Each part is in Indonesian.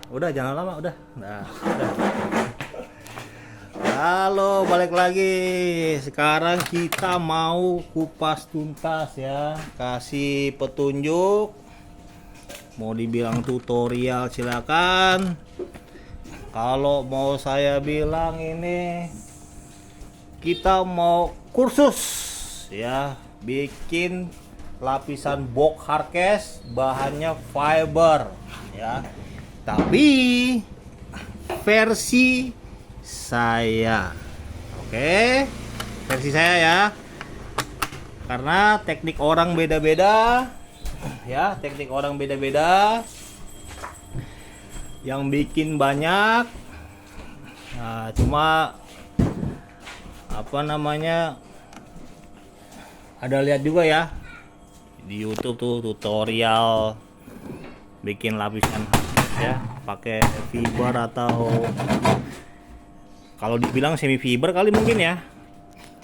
Udah jangan lama udah. Nah, udah. Halo, balik lagi. Sekarang kita mau kupas tuntas ya, kasih petunjuk. Mau dibilang tutorial silakan. Kalau mau saya bilang ini kita mau kursus ya, bikin lapisan box hardcase bahannya fiber ya. Tapi versi saya. Oke. Versi saya ya. Karena teknik orang beda-beda. Ya, teknik orang beda-beda. Yang bikin banyak. Nah, cuma apa namanya? Ada lihat juga ya di YouTube tuh tutorial bikin lapisan ya pakai fiber atau kalau dibilang semi fiber kali mungkin ya,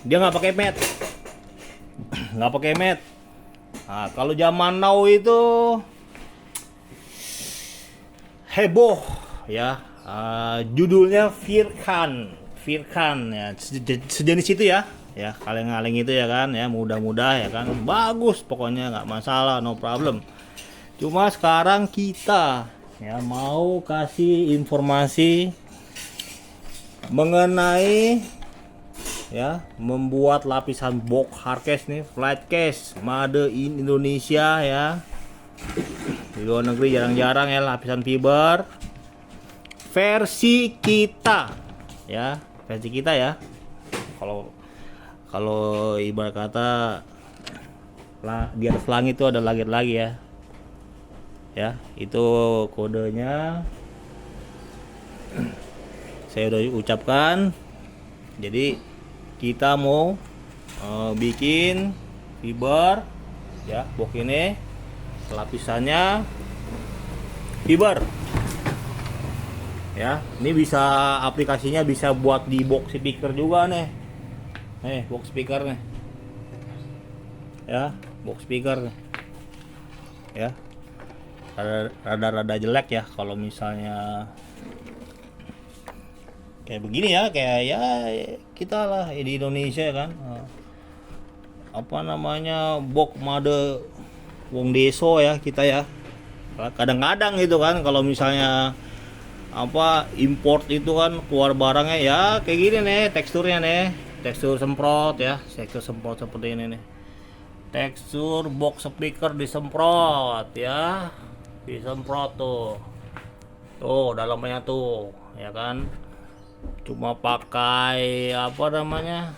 dia nggak pakai mat. Nggak pakai mat. Nah, kalau zaman now itu heboh ya, judulnya Firkan ya, sejenis itu ya, kaleng-kaleng itu ya kan, ya mudah-mudah ya kan, bagus pokoknya, nggak masalah, no problem. Cuma sekarang kita ya mau kasih informasi mengenai ya membuat lapisan box hardcase nih, flat case made in Indonesia ya. Di luar negeri jarang-jarang ya lapisan fiber. Versi kita ya, versi kita ya. Kalau ibarat kata di atas langit itu ada langit lagi ya. Ya, itu kodenya saya udah ucapkan. Jadi kita mau bikin fiber ya, box ini lapisannya fiber ya. Ini bisa aplikasinya bisa buat di box speaker juga nih. Box speaker nih ya, box speaker nih ya. Rada-rada jelek ya kalau misalnya kayak begini ya, kayak ya kita lah di Indonesia kan, apa namanya, box made wong deso ya kita ya. Kadang-kadang gitu kan kalau misalnya apa import itu kan keluar barangnya ya kayak gini nih teksturnya nih, tekstur semprot ya, tekstur semprot seperti ini nih, tekstur box speaker disemprot ya, disemprot tuh dalamnya tuh ya kan, cuma pakai apa namanya,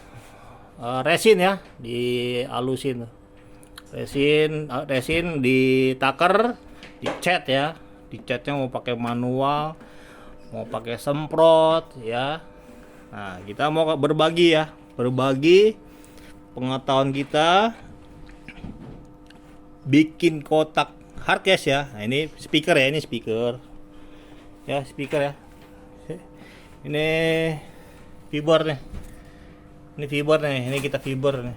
resin ya, dialusin resin ditaker, dicat ya, dicatnya mau pakai manual mau pakai semprot ya. Nah, kita mau berbagi ya, berbagi pengetahuan kita bikin kotak hardcase ya. Nah, ini speaker ya, ini speaker ya, speaker ya, ini fiber nih, ini fiber nih, ini kita fiber nih,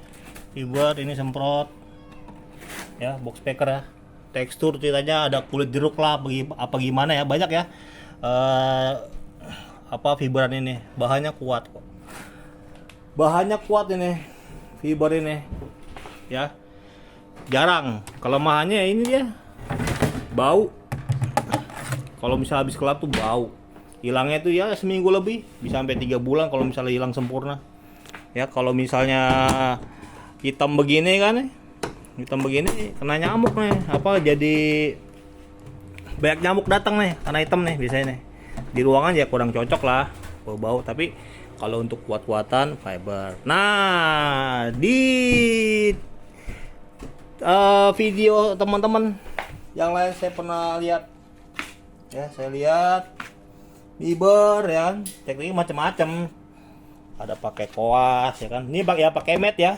fiber ini semprot ya, box speaker ya. Tekstur ceritanya ada kulit jeruk lah apa gimana ya, banyak ya, apa fiberan ini, bahannya kuat kok, bahannya kuat ini, fiber ini ya. Jarang kelemahannya ini dia bau. Kalau misalnya habis kelap tuh bau. Hilangnya tuh ya seminggu lebih, bisa sampai 3 bulan kalau misalnya hilang sempurna. Ya kalau misalnya hitam begini kan, hitam begini kena nyamuk nih, apa jadi banyak nyamuk datang nih karena hitam nih biasanya nih. Di ruangan ya kurang cocok lah bau-bau, tapi kalau untuk kuat-kuatan fiber. Nah, di video teman-teman yang lain saya pernah lihat ya, saya lihat fiber ya, teknik macam-macam, ada pakai koas ya kan, ini ya pakai mat ya,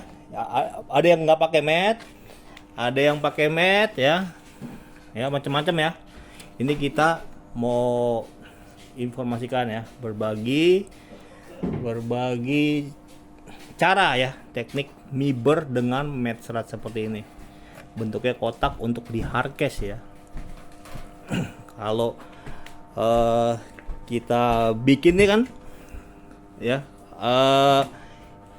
ada yang nggak pakai mat, ada yang pakai mat ya, ya macam-macam ya. Ini kita mau informasikan ya, berbagi cara ya, teknik miber dengan mat serat seperti ini. Bentuknya kotak untuk di hardcase ya. Kalau eh, kita bikin nih kan, ya.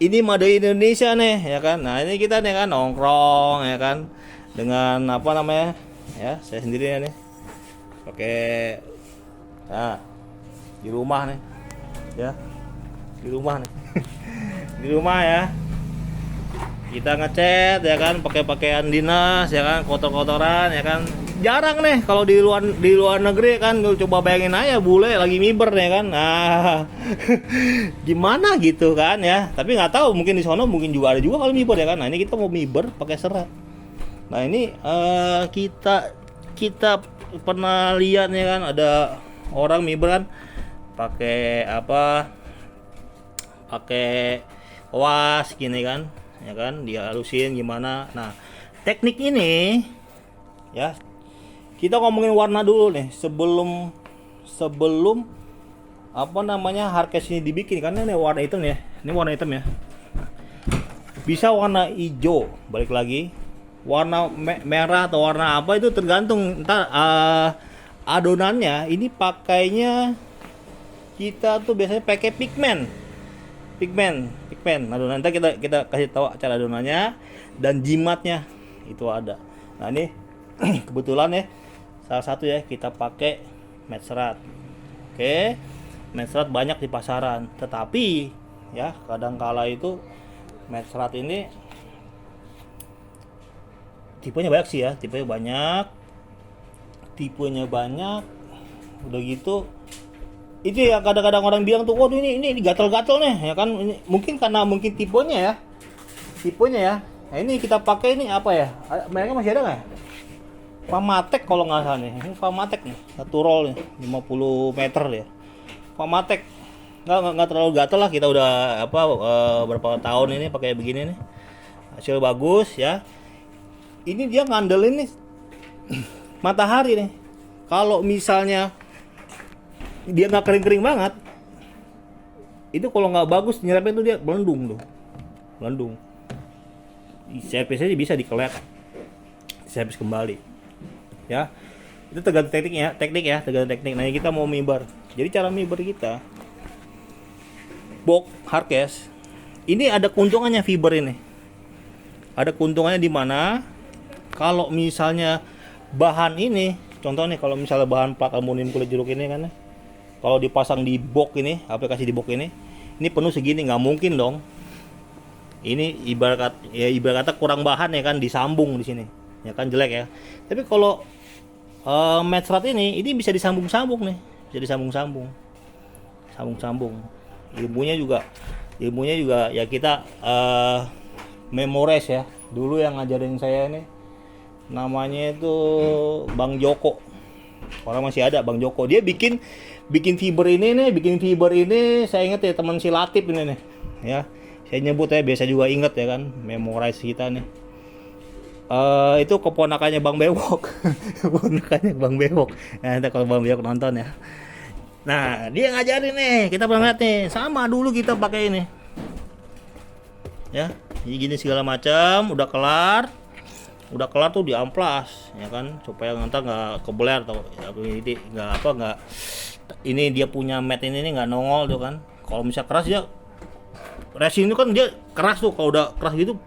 Ini made Indonesia nih, ya kan. Nah ini kita nih kan nongkrong, ya kan, dengan apa namanya, ya saya sendiri nih pakai, nah di rumah nih, ya di rumah nih. Di rumah ya, kita ngecat ya kan, pakai pakaian dinas ya kan, kotor-kotoran ya kan. Jarang nih kalau di luar negeri kan. Lu coba bayangin aja bule lagi miber ya kan. Nah gimana gitu kan ya. Tapi nggak tahu, mungkin di sono mungkin juga ada juga kalau miber ya kan. Nah ini kita mau miber pakai serat. Nah ini kita pernah lihat ya kan, ada orang miber kan pakai apa, pakai was gini kan, ya kan, dia halusin gimana. Nah teknik ini ya, kita ngomongin warna dulu nih sebelum apa namanya hardcase ini dibikin. Karena ini warna hitam ya, ini warna hitam ya, bisa warna hijau, balik lagi warna merah atau warna apa itu tergantung ntar adonannya. Ini pakainya kita tuh biasanya pakai pigmen adonan. Nanti kita kasih tahu cara adonannya dan jimatnya itu ada. Nah ini kebetulan ya, salah satu ya kita pakai mat serat. Oke, mat serat banyak di pasaran, tetapi ya kadang kala itu mat serat ini tipenya banyak sih ya, tipenya banyak. Udah gitu itu ya, kadang-kadang orang bilang tuh, waduh ini gatal-gatal nih ya kan. Ini mungkin karena tipenya ya. Nah ini kita pakai ini apa ya, mereka masih ada nggak ya? Famatek kalau nggak salah nih. Ini Famatek nih, satu roll nih 50 meter ya. Famatek nggak terlalu gatal lah. Kita udah berapa tahun ini pakai begini nih, hasil bagus ya. Ini dia ngandelin nih matahari nih. Kalau misalnya dia nggak kering banget, itu kalau nggak bagus nyerapnya tuh dia belendung. Servis aja bisa dikelet, servis kembali ya. Itu tergantung teknik ya. Nah kita mau miber. Jadi cara miber kita, box hardcase ini ada keuntungannya. Fiber ini ada keuntungannya di mana? Kalau misalnya bahan ini, contohnya kalau misalnya bahan plat aluminium kulit jeruk ini kan, kalau dipasang di box ini, aplikasi di box ini penuh segini, nggak mungkin dong. Ini ibarat kata kurang bahan ya kan, disambung di sini ya kan, jelek ya. Tapi kalau mat serat ini bisa disambung-sambung nih, bisa disambung-sambung. Ilmunya juga ya kita memorize ya. Dulu yang ngajarin saya ini namanya itu Bang Joko. Orang masih ada, Bang Joko. Dia bikin fiber ini saya ingat ya, teman si Latif ini nih ya. Saya nyebut ya, biasa juga inget ya kan, memorize kita nih. Itu keponakannya Bang Bewok. Nah, nanti kalau Bang Bewok nonton ya. Nah, dia ngajarin nih, kita pernah lihat nih, sama dulu kita pakai ini. Ya, jadi gini segala macam, udah kelar tuh diamplas ya kan, supaya nanti nggak kebeler atau ini nggak ini dia punya mat ini nggak nongol tuh kan. Kalau misalnya keras ya, resin itu kan dia keras tuh, kalau udah keras gitu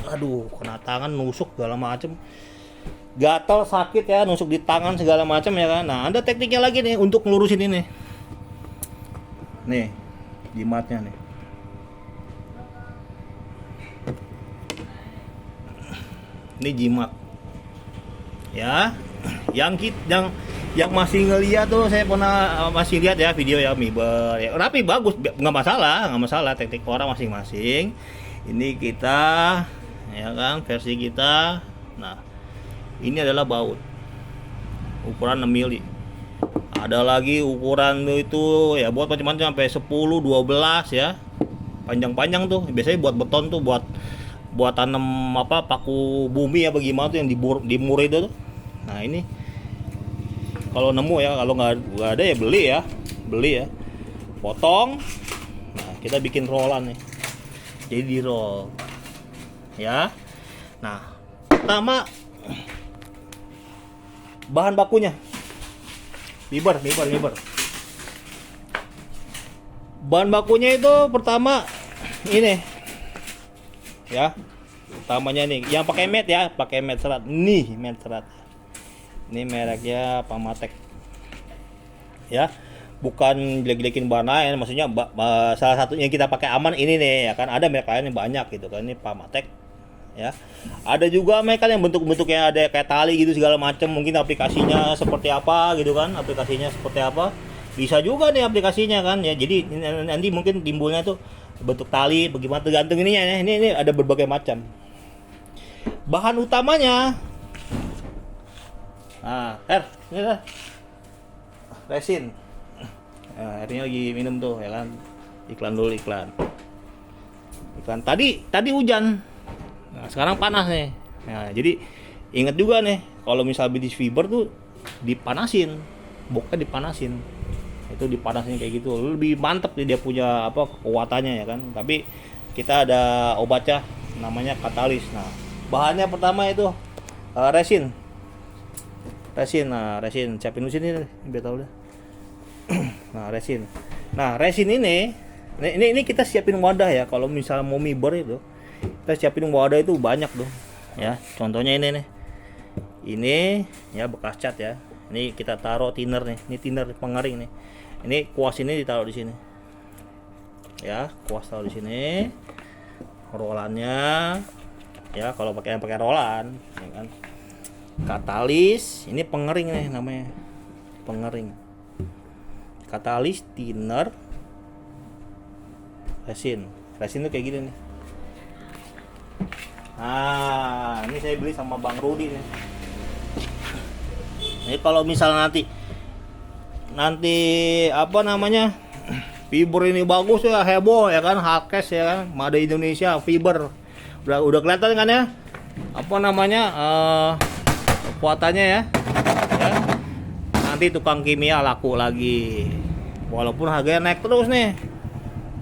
aduh kena tangan, nusuk segala macem, gatal, sakit ya, nusuk di tangan segala macam ya kan. Nah ada tekniknya lagi nih untuk ngelurusin ini nih, jimatnya nih. Ini jimat ya, yang masih ngeliat tuh, saya pernah masih lihat ya video ya miber ya, rapi bagus, nggak masalah teknik orang masing-masing. Ini kita ya kan, versi kita. Nah ini adalah baut ukuran 6 mili. Ada lagi ukuran itu ya buat macam-macam sampai 10, 12 ya, panjang-panjang tuh biasanya buat beton tuh, buat tanam paku bumi ya bagaimana tuh yang dimur itu tuh. Nah ini kalau nemu ya, kalau nggak ada ya beli ya, potong. Nah kita bikin rollan nih, jadi di roll ya. Nah pertama bahan bakunya Fiber. Bahan bakunya itu pertama ini ya, utamanya nih yang pakai mat ya, pakai mat serat nih, mat serat ini mereknya Pamatek ya, bukan jelek-jelekin bahan lain, maksudnya salah satunya yang kita pakai aman ini nih ya kan, ada merek lain yang banyak gitu kan, ini Pamatek ya. Ada juga mereka yang bentuk-bentuknya ada kayak tali gitu segala macam, mungkin aplikasinya seperti apa gitu kan, aplikasinya seperti apa bisa juga nih aplikasinya kan ya. Jadi nanti mungkin timbulnya tuh bentuk tali bagaimana, tergantung ininya ya. Ini ada berbagai macam bahan utamanya. Nah, ini lah resin. Nah, airnya lagi minum tuh ya kan, iklan dulu, iklan tadi hujan. Nah, sekarang panas nih. Nah, jadi ingat juga nih kalau misal bisnis fiber tuh dipanasin, boknya dipanasin. Itu dipanasin kayak gitu. Lebih mantep nih dia punya apa kekuatannya ya kan. Tapi kita ada obatnya namanya katalis. Nah, bahannya pertama itu resin. Nah, resin siapin dulu sini biar tahu deh. Nah, resin. Nah, resin ini kita siapin wadah ya. Kalau misalnya mau miber itu kita siapin wadah itu banyak tuh ya, contohnya ini nih, ini ya bekas cat ya, ini kita taruh thinner nih, ini thinner pengering nih, ini kuas ini ditaruh di sini ya, kuas taruh di sini, rolannya ya kalau pakai rolan ya kan, katalis ini pengering nih namanya, pengering, katalis, thinner, resin tuh kayak gini nih. Nah, ini saya beli sama Bang Rudi nih. Ini kalau misalnya nanti apa namanya, fiber ini bagus ya, heboh ya kan, Halkes ya kan, Made Indonesia fiber. Udah kelihatan kan ya? Apa namanya? Kekuatannya ya. Nanti tukang kimia laku lagi. Walaupun harganya naik terus nih,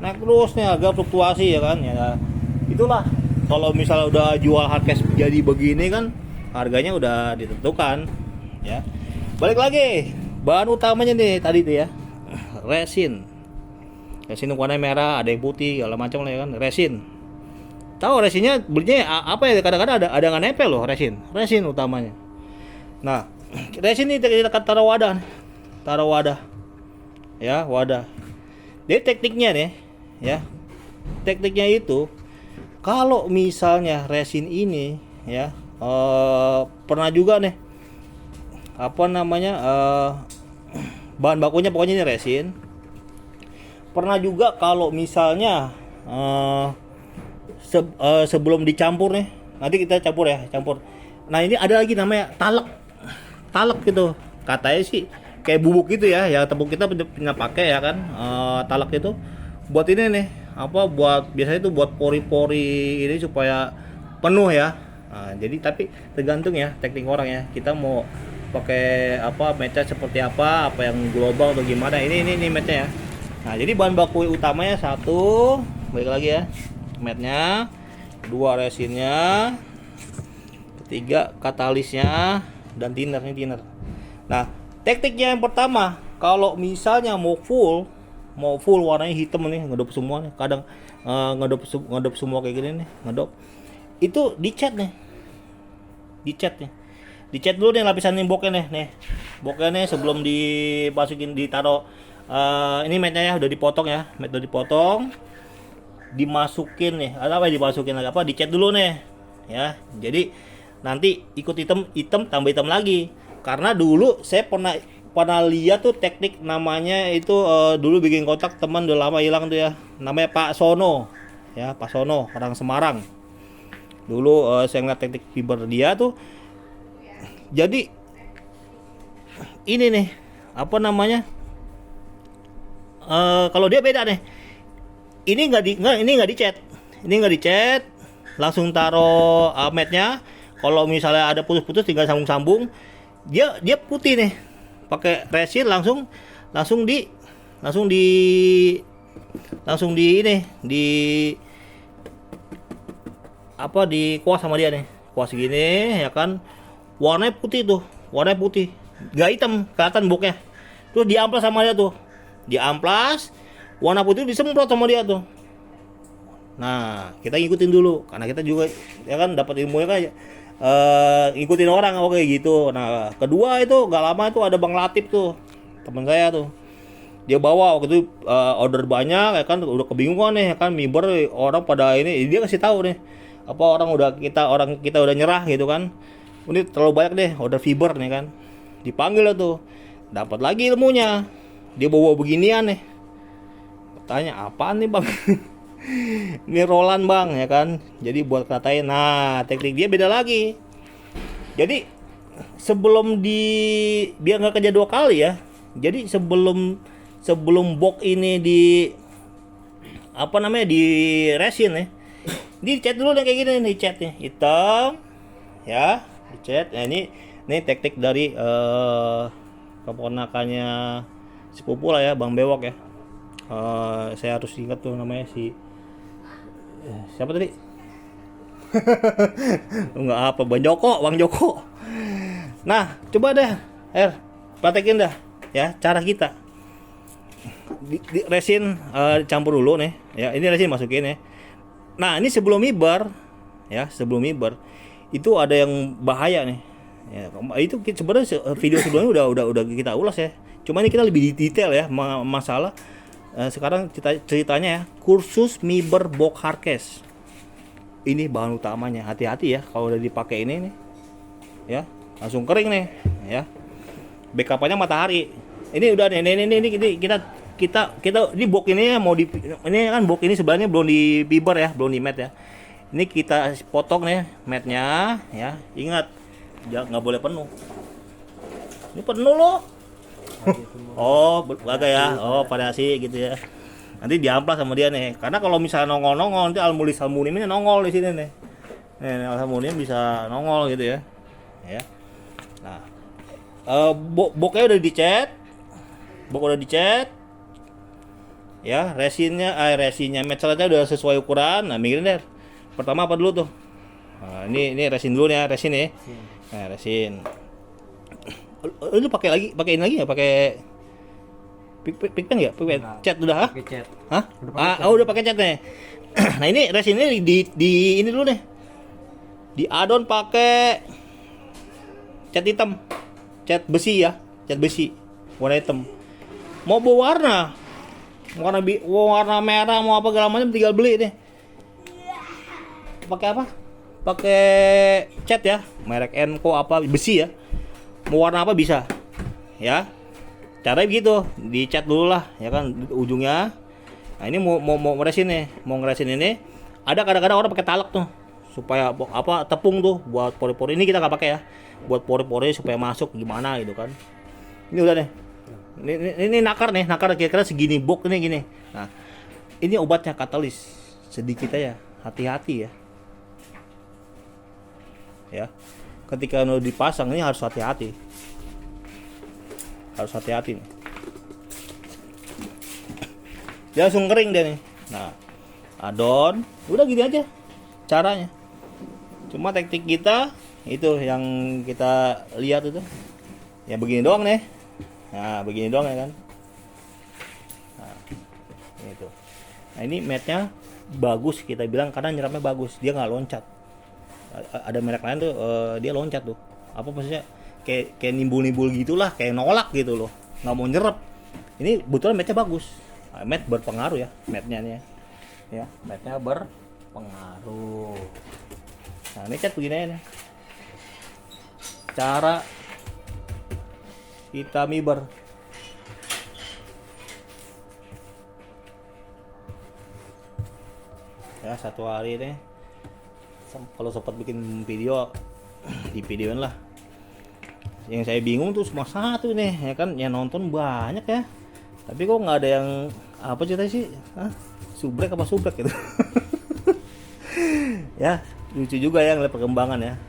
harga fluktuasi ya kan ya. Itulah kalau misalnya udah jual Halkes jadi begini kan, harganya udah ditentukan ya. Balik lagi, bahan utamanya nih tadi tuh ya, resin warna merah, ada yang putih, segala macam lah ya kan, resin. Tahu resinnya belinya apa ya, kadang-kadang ada nggak nempel loh, resin utamanya. Nah, resin ini kita taruh wadah ya, wadah. Jadi tekniknya nih ya, tekniknya itu kalau misalnya resin ini ya, pernah juga nih apa namanya, bahan bakunya pokoknya ini resin. Pernah juga kalau misalnya sebelum dicampur nih, nanti kita campur. Nah, ini ada lagi namanya talek gitu, katanya sih kayak bubuk gitu ya, tepung kita pernah pakai ya kan, talek itu buat ini nih, apa buat biasanya itu buat pori-pori ini supaya penuh ya. Nah, jadi tapi tergantung ya teknik orang ya, kita mau pakai apa matnya seperti apa yang global atau gimana. Ini matnya ya. Nah, jadi bahan baku utamanya satu, balik lagi ya, matnya, kedua resinnya, ketiga katalisnya, dan thinner. Nah, tekniknya yang pertama, kalau misalnya mau full warnanya hitam nih, ngedop semua nih, kadang ngedop semua kayak gini nih, ngedop itu dicat nih, dicat dulu nih lapisan boknya nih sebelum dimasukin, ditaruh ini matnya ya udah dipotong ya, mat udah dipotong, dimasukin nih, dicat dulu nih ya. Jadi nanti ikut hitam tambah hitam lagi, karena dulu saya pernah lihat tuh teknik namanya itu, dulu bikin kotak teman udah lama hilang tuh ya, namanya Pak Sono ya, Pak Sono orang Semarang. Dulu saya ngeliat teknik fiber dia tuh, jadi ini nih apa namanya, kalau dia beda nih, ini nggak dicat, langsung taruh matnya. Kalau misalnya ada putus-putus tinggal sambung-sambung, dia putih nih, pakai resin langsung di ini, di apa, di kuas sama dia nih, kuas gini ya kan, warnanya putih, nggak hitam, kelihatan boknya. Terus diamplas sama dia tuh. Diamplas, warna putih disemprot sama dia tuh. Nah, kita ngikutin dulu karena kita juga ya kan dapat ilmunya kan ngikutin orang oke gitu. Nah, kedua itu gak lama itu ada Bang Latif tuh. Teman saya tuh. Dia bawa waktu itu order banyak ya kan udah kebingungan nih ya kan miber orang pada ini dia kasih tahu nih apa orang kita udah nyerah gitu kan. Ini terlalu banyak deh order fiber nih kan. Dipanggil lah tuh. Dapat lagi ilmunya. Dia bawa beginian nih. Tanya apaan nih, Bang? Ini Roland, Bang, ya kan. Jadi buat katain. Nah, teknik dia beda lagi. Jadi sebelum biar nggak kerja 2 kali ya. Jadi sebelum box ini di resin ya. Dicat dulu nih kayak gini nih catnya hitam ya, dicat. Nah, ini teknik dari keponakannya sepupu lah ya, Bang Bewok ya. Saya harus ingat tuh namanya siapa tadi? Enggak apa, Bang Joko. Nah, coba deh, praktekin dah ya cara kita. Resin campur dulu nih ya, ini resin masukin ya. Nah, ini sebelum miber itu ada yang bahaya nih ya, itu sebenarnya video sebelumnya udah kita ulas ya, cuma ini kita lebih detail ya masalah sekarang ceritanya ya, kursus miber box hardcase. Ini bahan utamanya, hati-hati ya kalau udah dipakai ini nih ya, langsung kering nih ya. Backup-nya matahari. Ini udah nih, ini kita ini box ini ya ini kan box ini sebenarnya belum di fiber ya, belum di mat ya. Ini kita potong nih matnya ya. Ingat nggak boleh penuh. Ini penuh loh. Oh, agak ya. Oh, variasi gitu ya. Nanti diamplas sama dia nih. Karena kalau misalnya nongol nanti aluminium ini nongol di sini nih. Nih, aluminium bisa nongol gitu ya. Ya. Nah, boxnya udah dicat. Box udah dicat. Ya, resinnya metalnya udah sesuai ukuran. Nah, mikirin deh. Pertama apa dulu tuh? Nah, ini resin dulu nih, resin nih. Nah, resin. Lu pakai ini lagi ya? Pakai pigpen enggak? Pigpen. Cat udah, ha? Pakai cat. Hah? Udah pakai cat nih. Nah, ini resinnya di ini dulu nih. Diadon pakai cat hitam. Cat besi ya, cat besi. Warna hitam. Mau bawa warna merah mau apa segala macam tinggal beli deh. Pakai apa? Pakai cat ya, merek Enco apa besi ya. Mau warna apa bisa. Ya. Caranya begitu, dicat dulu lah ya kan ujungnya. Nah, ini mau ngeresin nih, ini. Ada kadang-kadang orang pakai talak tuh supaya apa tepung tuh buat pori-pori. Ini kita nggak pakai ya. Buat pori-pori supaya masuk gimana gitu kan. Ini udah nih. Ini nakar kira-kira segini box nih gini. Nah, ini obatnya katalis sedikit aja, hati-hati ya. Ya, ketika udah dipasang ini harus hati-hati nih. Dia langsung kering deh nih. Nah, adon, udah gini aja caranya. Cuma teknik kita itu yang kita lihat itu, ya begini doang nih. Nah, begini doang ya kan. Nah, itu. Nah, ini matnya bagus kita bilang karena nyerapnya bagus, dia nggak loncat. Ada merek lain tuh dia loncat tuh. Apa maksudnya? Kayak nimbul-nimbul gitulah, kayak nolak gitu loh. Nggak mau nyerap. Ini betulan matnya bagus. Nah, mat berpengaruh ya, matnya nih ya. Ya, matnya berpengaruh. Nah, ini cat begini aja nih. Cara kita miber. Ya, satu hari nih. Kalau sempat bikin video di videoin lah. Yang saya bingung tuh cuma satu nih ya kan, yang nonton banyak ya. Tapi kok nggak ada yang apa cerita sih? Subrek gitu. Ya, lucu juga ya ngeliat perkembangan ya.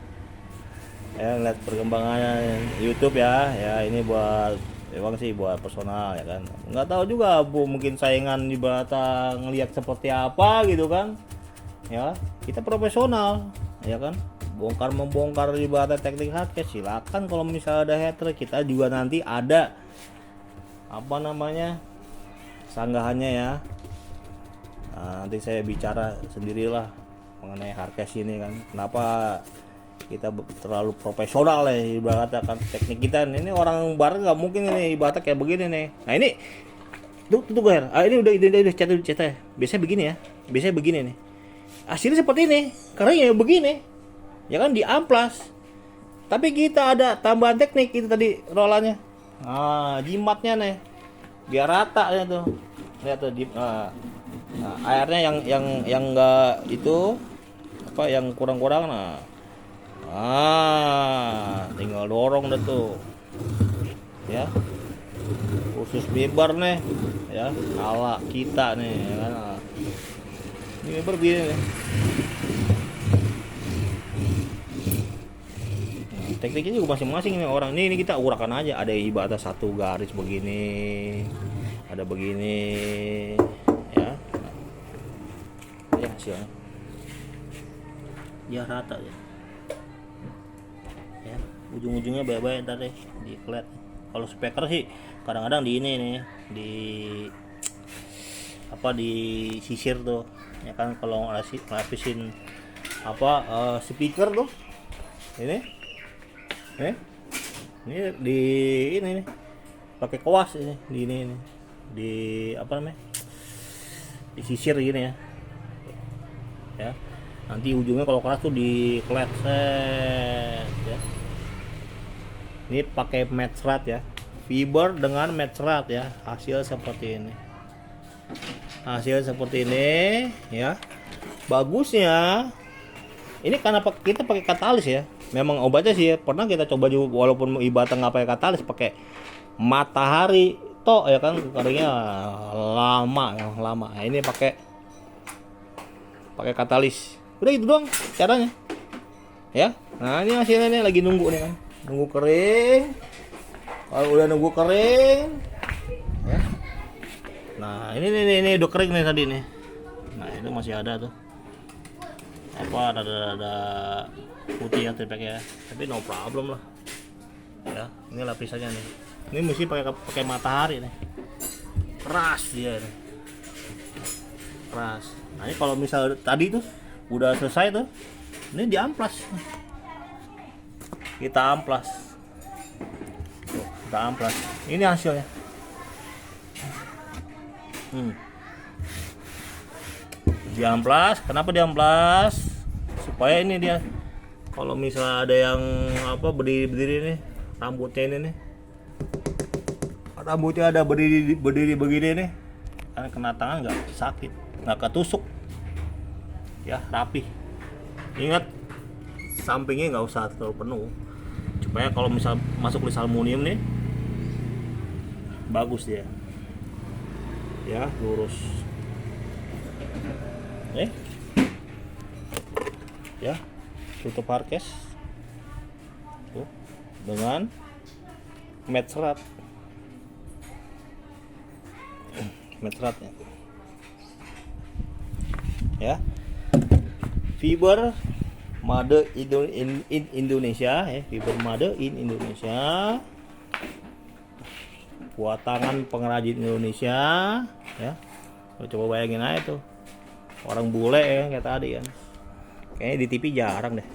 Ngeliat perkembangannya YouTube ya. Ya ini buat emang sih buat personal ya kan. Nggak tahu juga mungkin saingan di Bata ngelihat seperti apa gitu kan. Ya, kita profesional ya kan. Membongkar ibarat teknik hardcase silakan. Kalau misalnya ada hater, kita juga nanti ada apa namanya, sanggahannya ya. Nah, nanti saya bicara sendirilah mengenai hardcase ini kan. Kenapa kita terlalu profesional ya ibaratnya kan, teknik kita ini orang barat nggak mungkin ini ibaratnya kayak begini nih. Nah ini tuh Ger, ini udah cat ya. Biasanya begini ya, biasanya begini nih. Hasilnya seperti ini, karena ya begini, ya kan di amplas. Tapi kita ada tambahan teknik itu tadi rolannya. Nah jimatnya nih, biar rata ya tuh. Lihat tuh nah, airnya yang enggak itu apa yang kurang-kurang tinggal dorong deh tuh ya, khusus Weber nih ya, ala kita nih ya kan. Ini Weber begini nih. Tekniknya juga masing-masing nih orang. Ini kita urakan aja, ada ibaratnya satu garis begini, ada begini ya. Ya hasilnya ya rata ya. Ya, ujung-ujungnya baik-baik tadi di klet. Kalau speaker sih kadang-kadang di ini nih, di apa, di sisir tuh ya kan, kalau lapisin apa speaker tuh ini di ini nih pakai koas ini, di ini di apa namanya, di sisir gini ya. Nanti ujungnya kalau keras tuh di klet set ya. Ini pakai match rod ya, fiber dengan match rod ya. Hasil seperti ini, ya. Bagusnya ini karena kita pakai katalis ya. Memang obatnya sih ya, pernah kita coba juga walaupun ibaratnya nggak pakai katalis, pakai matahari toh ya kan, keringnya lama. Nah, ini pakai katalis. Udah itu doang caranya ya. Nah ini hasilnya nih, lagi nunggu nih kan, nunggu kering. Kalau udah nunggu kering ya, nah ini udah kering nih tadi nih. Nah itu masih ada tuh apa, ada putih ya tripek ya, tapi no problem lah ya. Ini lapisannya nih, ini mesti pakai matahari nih, keras dia nih, keras. Nah ini kalau misal tadi tuh udah selesai tuh, ini di amplas, kita amplas tuh, ini hasilnya. Di amplas, kenapa di amplas? Supaya ini dia, kalau misalnya ada yang apa berdiri nih, rambutnya ini nih, rambutnya ada berdiri begini nih, karena kena tangan nggak sakit, nggak ketusuk ya, rapi. Ingat sampingnya nggak usah terlalu penuh, supaya kalau misal masuk list aluminium nih bagus dia ya, lurus ya. Tutup hardcase tuh dengan match rod ya. Fiber made in Indonesia ya, fiber made in Indonesia, buatan pengrajin Indonesia ya. Coba bayangin aja tuh, orang bule ya kayak tadi kan, kayaknya di TV jarang deh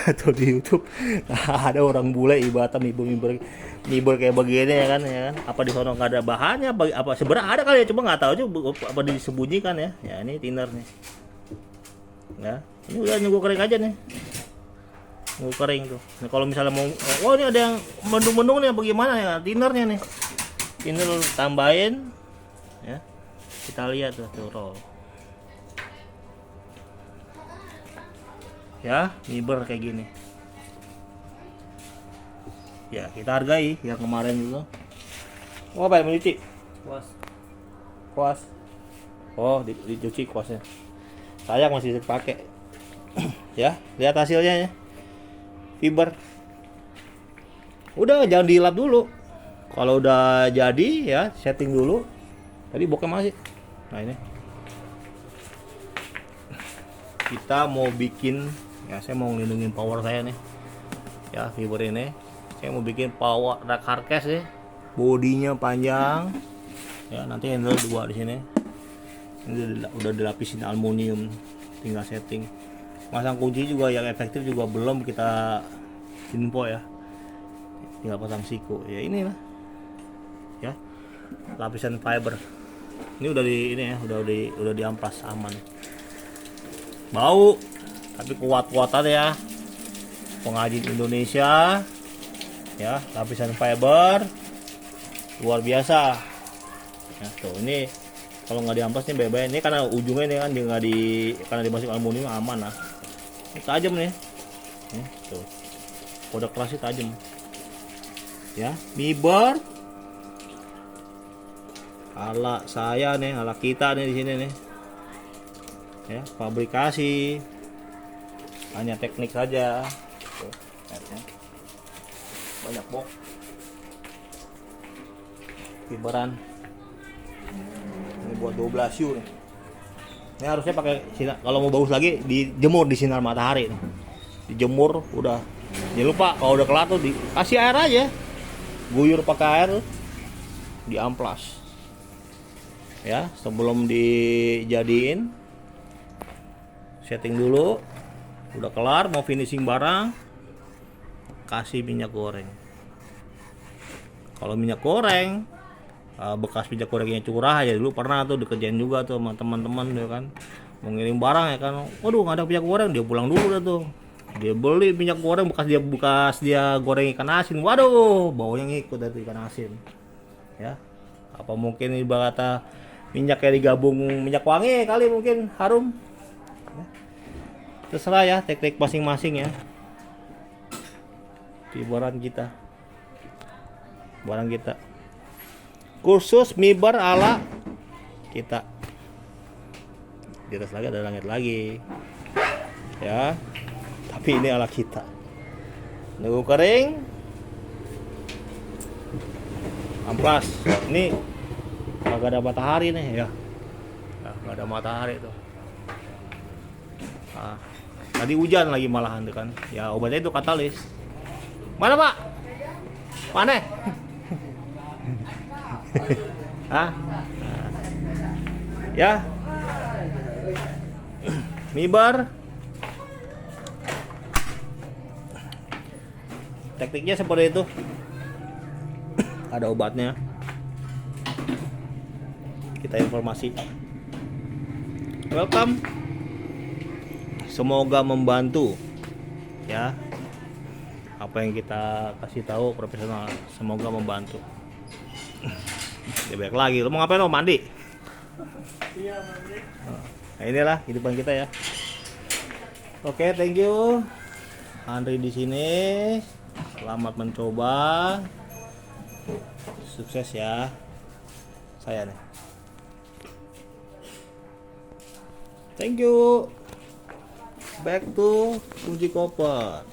atau di YouTube ada orang bule ibaratnya nibur kayak begini ya kan. Apa di sono nggak ada bahannya, apa sebenarnya ada kali ya, cuma nggak tahu juga apa disembunyikan ya. Ya ini thinner nih ya, ini udah nunggu kering aja nih, nunggu kering tuh. Nah, kalau misalnya mau, oh ini ada yang mendung-mendung nih, bagaimana ya thinnernya nih, thinner tambahin ya, kita lihat tuh roll ya, fiber kayak gini ya, kita hargai yang kemarin juga. Oh apa yang mencuci kuas, oh dicuci kuasnya, sayang masih dipakai ya. Lihat hasilnya ya, fiber. Udah jangan dilap dulu, kalau udah jadi ya setting dulu. Tadi bokeh masih. Nah ini kita mau bikin ya, saya mau ngelindungin power saya nih ya, fiber ini saya mau bikin power rack hardcase nih bodinya panjang ya. Nanti handle 2 di sini. Ini udah dilapisin aluminium, tinggal setting. Masang kunci juga yang efektif juga belum kita info ya, tinggal pasang siku ya. Inilah ya lapisan fiber. Ini udah di ini ya, udah diamplas aman. Bau tapi kuat-kuat aja ya. Pengrajin Indonesia ya, lapisan fiber luar biasa ya. Tuh ini kalau nggak diamplas nih bebek ini, karena ujungnya ini kan dia nggak karena dimasuk aluminium aman lah. Ini tajam nih. Tuh kode kerasnya tajam ya. Mibar ala saya nih, ala kita nih di sini nih ya. Fabrikasi hanya teknik saja. Tuh, banyak box fiberan. Ini buat 12 U nih. Ini harusnya pakai sinar, kalau mau bagus lagi dijemur di sinar matahari nih. Dijemur udah. Jangan lupa kalau udah kelar tuh dikasih air aja. Guyur pakai air, diamplas. Ya, sebelum dijadiin setting dulu. Udah kelar mau finishing barang, kasih minyak goreng. Kalau minyak goreng bekas minyak gorengnya curah ya, dulu pernah tuh dikerjain juga tuh sama teman-teman ya kan, mau ngirim barang ya kan, waduh nggak ada minyak goreng, dia pulang dulu dah tuh, dia beli minyak goreng bekas dia goreng ikan asin, waduh baunya ngikut dari ikan asin ya. Apa mungkin ibaratnya minyaknya digabung minyak wangi kali, mungkin harum ya. Terserah ya, teknik masing-masing ya. Di barang kita kursus mibar ala kita. Di atas lagi ada langit lagi ya, tapi ini ala kita. Nunggu kering, amplas. Ini agak ada matahari nih ya, nggak ada matahari tuh. Tadi hujan lagi malahan tuh kan ya. Obatnya itu katalis. Mana pak? Mana? Hah? Ya. Mibar. Tekniknya seperti itu. Ada obatnya. Kita informasi. Welcome. Semoga membantu ya. Apa yang kita kasih tahu profesional, semoga membantu. Ya baik lagi, lu mau ngapain lo? Mandi? Iya, mandi. Nah, inilah kehidupan kita ya. Oke, thank you. Andri di sini. Selamat mencoba. Sukses ya. Saya nih. Thank you. Back to kunci koper.